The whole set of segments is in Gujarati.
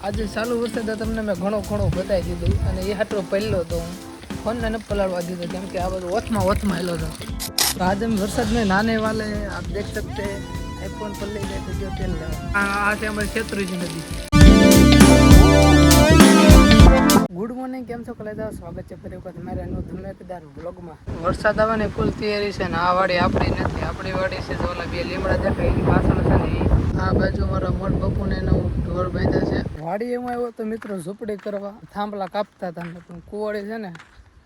આજે ચાલુ વરસાદ તમને મેં ઘણો બતાવી દીધું અને એ હાટો પહેલો તો હું ફોનને ન પલાળવા દીધો કેમ કે આ બધું ઓથમાં હેલો હતો तो आज हम वर्षद में नहाने वाले हैं आप देख सकते हैं आईफोन पर ले गए थे जो तेल लेवा आज हमारे क्षेत्र जी नदी गुड मॉर्निंग केम छो कलेजा स्वागत है फरी वखत मारे नो धमाकेदार व्लॉग में वरसाद આવવાની ફૂલ તૈયારી છે ને આ વાડી આપણી નથી આપણી વાડી છે તો ઓલા બે લીમડા દેખાય એની પાછળ છે ને આ બાજુ મારા મોટ બાપુને એનો ઢોર બાંધ્યા છે વાડી એમાં આવ્યો તો મિત્રો ઝૂંપડી કરવા થાંભલા કાપતા હતા પણ કુવાડી છે ને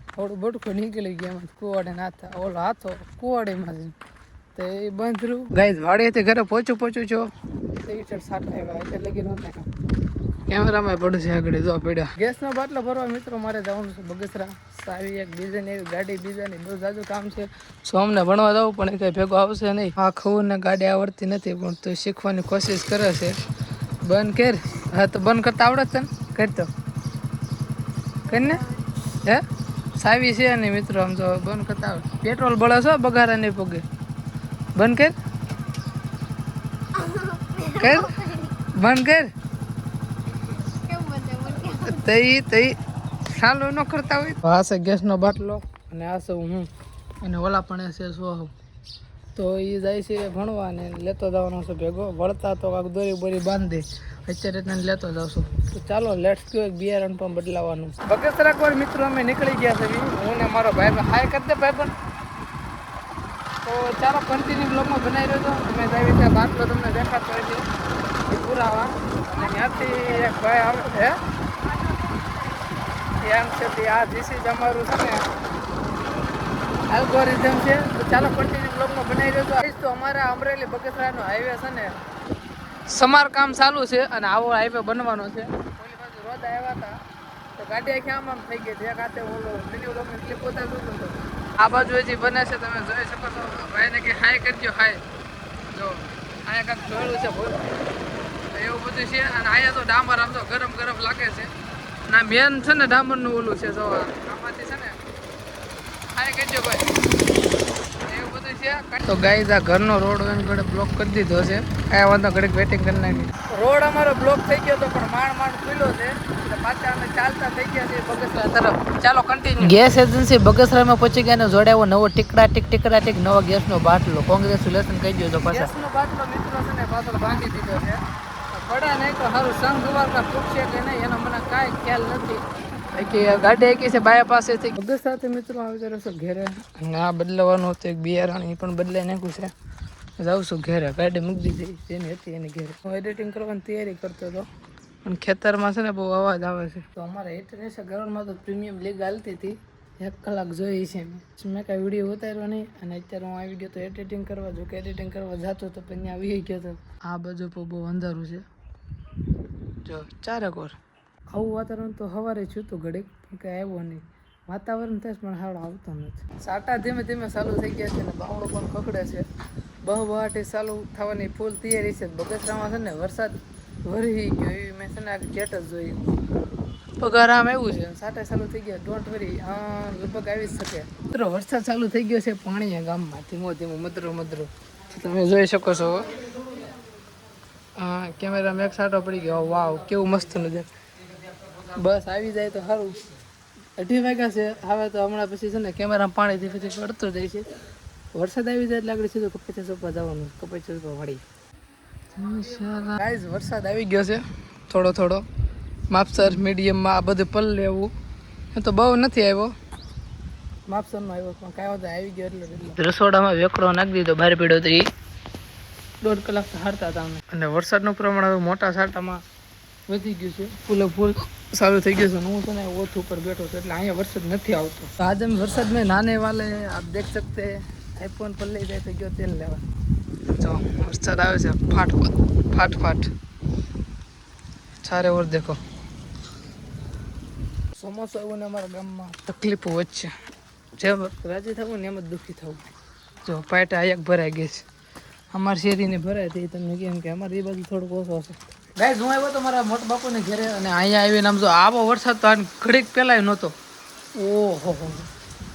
થોડું બટકું નીકળી ગયા એમાં કુવાડી નાથા ઓલો હાથો કુવાડીમાં છે તો એ બંધ રહ્યું ગાઈઝ વાડીએથી ઘરે પહોંચું છો તે સાટા આવ્યા એટલે લગી નહોતા કેમેરામાં પડશે આગળ જો પડ્યા ગેસનો બાટલો ભરવા મિત્રો મારે જવાનું છે બગસરા સાવી એક બીજાની એવી ગાડી બીજાની બહુ જાજુ કામ છે સોમને ભણવા જવું પણ કંઈ ભેગો આવશે નહીં આ ખવને ગાડી આવડતી નથી પણ તો શીખવાની કોશિશ કરે છે બંધ કર હા તો બંધ કરતા આવડે છે ને કરતો કરીને હે સાવી છે નહીં મિત્રો આમ તો બંધ કરતા આવડે પેટ્રોલ બળે છો બગારા નહીં પગે બંધ કર બંધ કર તઈ ચાલુ ન કરતા હોય આ છે ગેસનો બાટલો અને આ છે હું અને ઓલા પણ છે સો તો એ જાય છે ભણવા ને લેતો જવાનો છે ભેગો વળતા તો કાંક દોરી બોરી બાંધી અત્યારે તને લેતો જાવશું તો ચાલો લેટ્સ ગો એક બિયારણ પણ બદલાવાનું બગસરા કોર મિત્રો અમે નીકળી ગયા છે હું ને મારો ભાઈ હાય કરી દે ભાઈ પણ તો ચાલો કન્ટિન્યુ બ્લોગમાં બનાવી રહ્યો હતો અમે જાય છે બાટલો તમને દેખાતો હોય છે પુરાવા અને ત્યાંથી એક ભાઈ આવે છે એમ છે કે આ જીસી જ અમારું છે ને એલ્ગોરિધમ છે તો ચાલો કન્ટિન્યુ બ્લોગમાં બનાવી રહ્યો તો અમારા અમરેલી બગસરાનો હાઈવે છે ને સમારકામ ચાલુ છે અને આવો હાઈવે બનવાનો છે ઓલી બાજુ રોડ આવ્યા હતા તો ગાડી આખી આમ થઈ ગઈ છે એક હાથે ઓલો વિડીયો બ્લોગની ક્લિપ ઉતારતો હતો આ બાજુ હજી બને છે તમે જોઈ શકો છો ભાઈને કે હાય કરજો હાય જો અહીંયા કાંઈક જોયેલું છે ભૂલ એવું બધું છે અને અહીંયા તો ડામર આમ તો ગરમ લાગે છે ના મેન છે ને ડામરનું ઓલું છે જો આમાંથી છે ને હાય કરજો ભાઈ એવું બધું છે તો ગાઈઝ આ ઘરનો રોડ એને ઘડે બ્લોક કરી દીધો છે કાંઈ વાંધો ઘડીક વેટિંગ કરી નાખી રોડ અમારો બ્લોક થઈ ગયો તો પણ માંડ ખુલ્લો છે પાછા અમે ચાલતા થઈ ગયા છીએ બગસરા તરફ ચાલો કન્ટિન્યુ ગેસ એજન્સી બગસરામાં પહોંચી ગયા ને જોડાયો નવો ટીક નવો ગેસનો બાટલો કોંગ્રેચ્યુલેશન કહી દો તો પાછા ગેસનો બાટલો મિત્રો છે ને પાછળ બાંધી દીધો છે પડા નહીં તો સારું સંઘ દ્વારા પૂછશે કે નહીં એનો મને કાંઈ ખ્યાલ નથી કે ગાડી આકી છે બાયા પાસેથી બગસરાથી મિત્રો આવી રહેશો ઘેરે અને આ બદલાવાનું હતું એક બિયારણ એ પણ બદલાઈ નાખ્યું છે જાઉં છું ઘેરે ગાડી મૂકી દીધી જેની હતી એની ઘેરે હું એડિટિંગ કરવાની તૈયારી કરતો હતો પણ ખેતરમાં છે ને બહુ અવાજ આવે છે તો અમારે ઇન્ટરનેશનલ ગ્રાઉન્ડમાં તો પ્રીમિયમ લીગ હાલતી હતી 1 કલાક જોઈ છે મેં કાંઈ વિડીયો ઉતાર્યો નહીં અને અત્યારે હું આવી ગયો તો એડિટિંગ કરવા જો કે એડિટિંગ કરવા જતો તો પણ ત્યાં આવી ગયો હતો આ બાજુ પણ બહુ અંધારું છે જો ચારેકોર આવું વાતાવરણ તો સવારે છૂતું ઘડીક કંઈ આવ્યો નહીં વાતાવરણ થાય પણ હાડો આવતો નથી સાટા ધીમે ધીમે ચાલુ થઈ ગયા છે ને બાવળો પણ ખખડે છે બહબહાટી ચાલુ થવાની ફૂલ તૈયારી છે બગસરામાં છે ને વરસાદ વરી ગયો એવી મેં છે ને આ જેટ જ જોયું પગાર આમ એવું છે સાટા ચાલુ થઈ ગયા ડોન્ટ વરી લગભગ આવી જ શકે મિત્રો વરસાદ ચાલુ થઈ ગયો છે પાણીયા ગામમાં ધીમો મધરો તમે જોઈ શકો છો હા કેમેરામાં એક સાટો પડી ગયો વાવ કેવું મસ્ત નજર બસ આવી જાય તો સારું 2:30 વાગ્યા છે હવે તો હમણાં પછી છે ને કેમેરામાં પાણીથી પછી પડતો જાય છે વરસાદ આવી જાય એટલે આગળ સીધું કપચા ચોપા જવાનું કપચા ચોપા વાળી ગાઈઝ વરસાદ આવી ગયો છે થોડો માપસર મીડિયમમાં આ બધું પલ લેવું એ તો બહુ નથી આવ્યો માપસરનો આવ્યો પણ કાંઈ વાંધો આવી ગયો એટલે રસોડામાં વેકડો નાખી દીધો બહાર પીડ્યો તો એ 1.5 કલાક હારતા હતા અમે અને વરસાદનું પ્રમાણ હવે મોટા સાટામાં વધી ગયું છે ફૂલ ચાલુ થઈ ગયું છે હું છે ને ઓથ ઉપર બેઠો છું એટલે અહીંયા વરસાદ નથી આવતો તો આજે અમે વરસાદ મેં નાને વાલે આપ દેખ सकते આઈફોન પર લઈ જાય તો ગયો તેલ લેવા જો વરસાદ આવે છે ફાટ ચારે ઓર દેખો ચોમાસું આવ્યું ને અમારા ગામમાં તકલીફો વચ્ચે જેમ રાજી થવું ને એમ જ દુઃખી થવું જો પાટા એક ભરાઈ ગઈ છે અમારી શેરીને ભરાય તે તમને કેમ કે અમારે એ બાજુ થોડુંક ઓછો હશે ગાઈઝ હું આવ્યો તો મારા મોટા બાપુને ઘરે અને અહીંયા આવીને આમ જો આવો વરસાદ તો આ ઘડીક પહેલાંય નહોતો ઓહો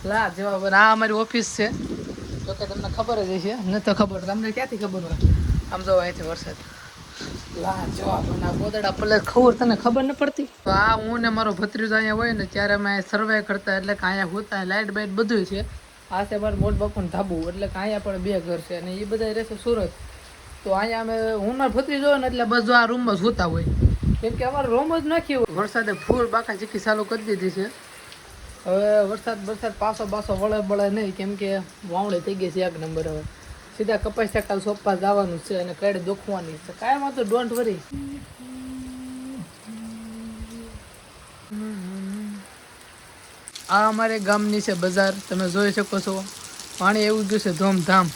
લા જેવા આ અમારી ઓફિસ છે તો કે તમને ખબર જ હશે ન તો ખબર તમને ક્યાંથી ખબર હોય આમ જો અહીંથી વરસાદ લા જવાબ ના ગોદડા પલે તને ખબર ન પડતી. તો આ હું ને મારો ભત્રીજો અહીંયા હોય ને ત્યારે અમે સર્વે કરતા, એટલે કે અહીંયા હોતા લાઇટ બાઇટ બધું છે. આ છે મારું મોટ બાપુનું ધાબુ, એટલે કે અહીંયા પણ 2 ઘર છે અને એ બધા રહેશે સુરત. તો અહીંયા અમે હું મારો ભત્રીજો ને એટલે બધું આ રૂમમાં જ હોતા હોય, કેમ કે અમારે રૂમ જ નાખી હોય. વરસાદે ફૂલ બાકા ચીકી ચાલુ કરી દીધી છે. હવે વરસાદ પાછો વળે નહીં, કેમ કે વાવણી થઈ ગઈ છે 1 નંબર. હવે સીધા કપાસ કાલ સોપા જવાનું છે અને કડે દુખવાની છે. કાંઈ તો ડોન્ટ વરી. આ અમારે ગામની છે બજાર, તમે જોઈ શકો છો. પાણી એવું ગયું છે ધૂમધામ.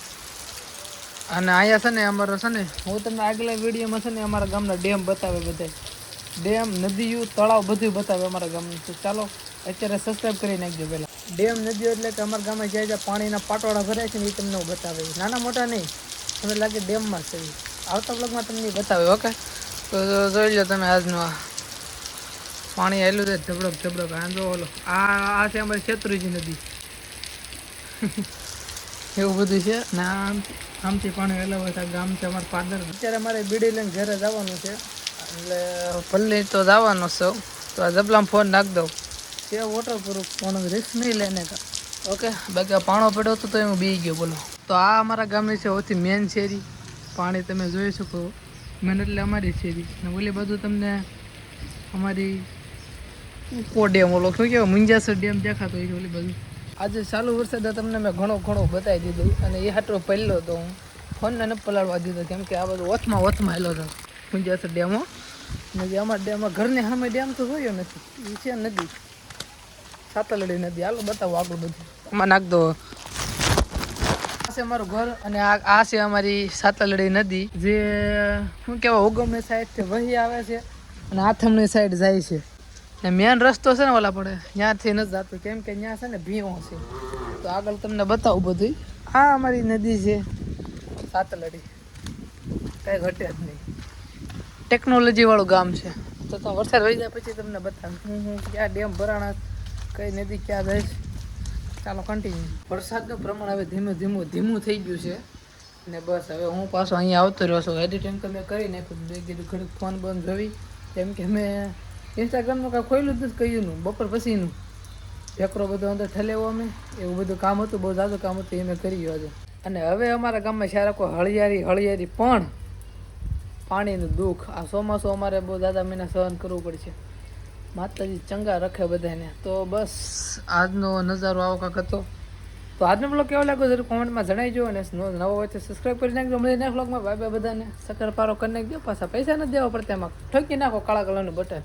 અને અહીંયા છે ને અમારો છે ને, હું તમને આગલા વિડીયોમાં છે ને અમારા ગામના ડેમ બતાવે, બધા ડેમ, નદીઓ, તળાવ બધું બતાવે અમારા ગામનું. તો ચાલો અત્યારે સબસ્ક્રાઈબ કરી નાખજો પહેલાં. ડેમ, નદીઓ એટલે કે અમારા ગામમાં જ્યાં પાણીના પાટોળા ભરાય છે ને એ તમને બતાવે. નાના મોટા નહીં, તમને લાગે ડેમમાં છે. આવતા બ્લોગમાં તમને બતાવે. ઓકે, તો જોઈ લો તમે આજનું આ પાણી આવેલું છે ધબડક. આ જો ઓલો આ છે અમારી શેત્રુંજી નદી. એવું બધું છે ને આમથી પાણી હલાવે છે. ગામ છે અમારા પાદર. અત્યારે અમારે બીડી લઈને ઘરે જવાનું છે, એટલે પલ્લી તો જવાનો છો. તો આ જબલામાં ફોન નાખ દઉં છે, વોટરપ્રૂફ ફોન, રિસ્ક નહીં લઈને કા. ઓકે, બાકી પાણો પડ્યો હતો તો એમાં બી ગયો. બોલો, તો આ અમારા ગામની છે સૌથી મેન શેરી. પાણી તમે જોઈ શકો, મેન એટલે અમારી શેરી. ને ઓલી બધું તમને અમારી ઉકો ડેમ, ઓલો શું કહેવાય મુંજાસર ડેમ દેખાતો હોય છે ઓલી બધું. આજે ચાલુ વરસાદે તમને મેં ઘણો બતાવી દીધું, અને એ હાટો પહેલો તો હું ફોનને ન પલાળવા દીધો, કેમ કે આ બધું ઓથમાં હેલો હતો મુંજાસર ડેમો. ને જે અમારા ડેમમાં ઘરની સામે ડેમ તો જોયો નથી, એ છે નદી, સાતલડી નદી. હાલો બતાવો આગળ બધું આમાં નાખ દો. આ છે અમારું ઘર અને આ છે અમારી સાતલડી નદી, જે શું કહેવાય ઉગમની સાઈડથી વહી આવે છે અને આથમની સાઈડ જાય છે. ને મેન રસ્તો છે ને ઓલા પડે ત્યાંથી નથી જતો, કેમ કે ત્યાં છે ને ભીવો છે. તો આગળ તમને બતાવું બધું. આ અમારી નદી છે સાતલડી, કાંઈ ઘટે જ નહીં. ટેકનોલોજીવાળું ગામ છે. તો વરસાદ વહી જાય પછી તમને બતાવું હું ક્યાં ડેમ ભરાણા, કઈ નદી ક્યાં જાય છે. ચાલો કન્ટિન્યુ. વરસાદનું પ્રમાણ હવે ધીમું થઈ ગયું છે. ને બસ હવે હું પાછો અહીંયા આવતો રહ્યો છું. એડિટિંગ તો મેં કરી નાખ્યું, કીધું ઘડીક ફોન બંધ જોઈ, કેમ કે મેં ઇન્સ્ટાગ્રામનું કાંઈ ખોલ્યું જ નથી કહ્યું બપોર પછીનું. પેકરો બધો અંદર ઠલેવો અમે, એવું બધું કામ હતું, બહુ જાજુ કામ હતું, એ મેં કર્યું આજે. અને હવે અમારા ગામમાં સારા કોઈ હળિયારી પણ પાણીનું દુઃખ. આ ચોમાસું અમારે બહુ દાદા મહિના સહન કરવું પડશે. માતાજી ચંગા રખે બધાને. તો બસ આજનો નજારો આવો કાંક હતો. તો આજનો બ્લોગ કેવો લાગ્યો જરૂર કોમેન્ટમાં જણાવજો, અને નવો હોય તો સબસ્ક્રાઈબ કરી નાખજો. મળીએ નેક્સ્ટ બ્લોગમાં. બાય બાય બધાને. સકર પારો કરી નાખજો. પાછા પૈસા નથી દેવા પડતા, એમાં ઠોકી નાખો કાળા કલરનું બટન.